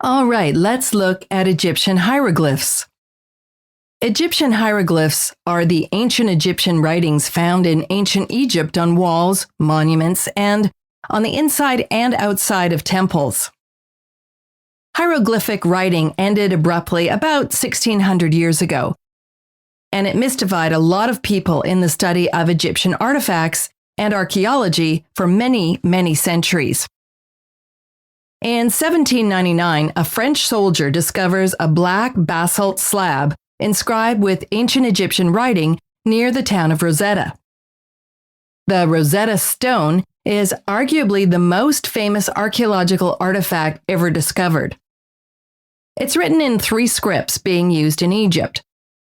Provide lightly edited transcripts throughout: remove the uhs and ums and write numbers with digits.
All right, let's look at Egyptian hieroglyphs. Egyptian hieroglyphs are the ancient Egyptian writings found in ancient Egypt on walls, monuments, and on the inside and outside of temples. Hieroglyphic writing ended abruptly about 1600 years ago, and it mystified a lot of people in the study of Egyptian artifacts and archaeology for many, many centuries. In 1799, a French soldier discovers a black basalt slab inscribed with ancient Egyptian writing near the town of Rosetta. The Rosetta Stone is arguably the most famous archaeological artifact ever discovered. It's written in 3 scripts being used in Egypt.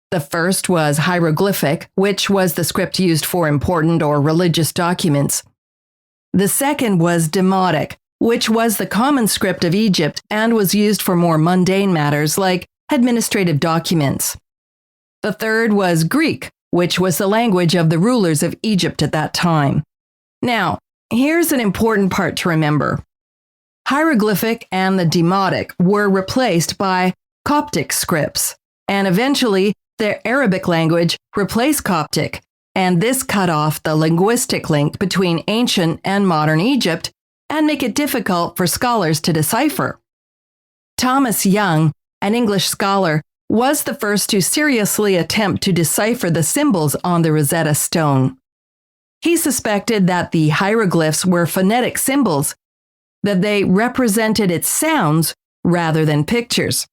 The first was hieroglyphic, which was the script used for important or religious documents. The second was demotic, which was the common script of Egypt and was used for more mundane matters like administrative documents. The third was Greek, which was the language of the rulers of Egypt at that time. Now, here's an important part to remember. Hieroglyphic and the demotic were replaced by Coptic scripts, and eventually the Arabic language replaced Coptic, and this cut off the linguistic link between ancient and modern Egypt and make it difficult for scholars to decipher. Thomas Young, an English scholar, was the first to seriously attempt to decipher the symbols on the Rosetta Stone. He suspected that the hieroglyphs were phonetic symbols, that they represented its sounds rather than pictures.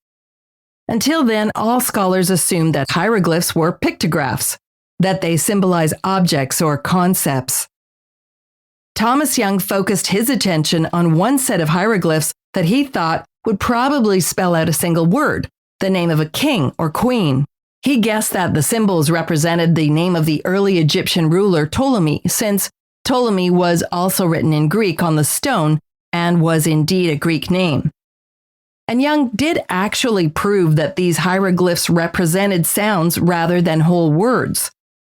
Until then, all scholars assumed that hieroglyphs were pictographs, that they symbolize objects or concepts. Thomas Young focused his attention on one set of hieroglyphs that he thought would probably spell out a single word, the name of a king or queen. He guessed that the symbols represented the name of the early Egyptian ruler Ptolemy, since Ptolemy was also written in Greek on the stone and was indeed a Greek name. And Young did actually prove that these hieroglyphs represented sounds rather than whole words.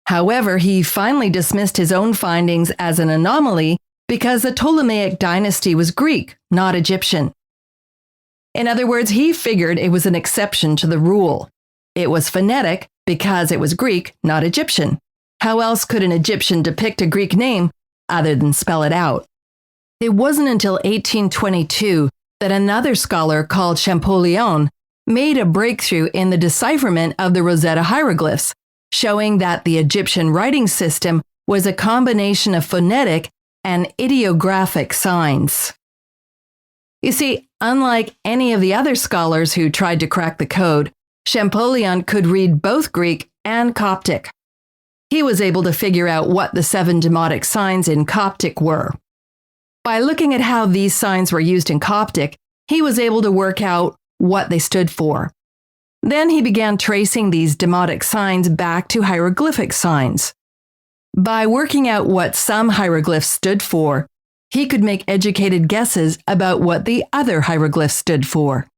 However, he finally dismissed his own findings as an anomaly because the Ptolemaic dynasty was Greek, not Egyptian. In other words, he figured it was an exception to the rule. It was phonetic because it was Greek, not Egyptian. How else could an Egyptian depict a Greek name other than spell it out? It wasn't until 1822 that another scholar called Champollion made a breakthrough in the decipherment of the Rosetta hieroglyphs, showing that the Egyptian writing system was a combination of phonetic and ideographic signs. You see, unlike any of the other scholars who tried to crack the code, Champollion could read both Greek and Coptic. He was able to figure out what the 7 demotic signs in Coptic were. By looking at how these signs were used in Coptic, he was able to work out what they stood for. Then he began tracing these demotic signs back to hieroglyphic signs. By working out what some hieroglyphs stood for, he could make educated guesses about what the other hieroglyphs stood for.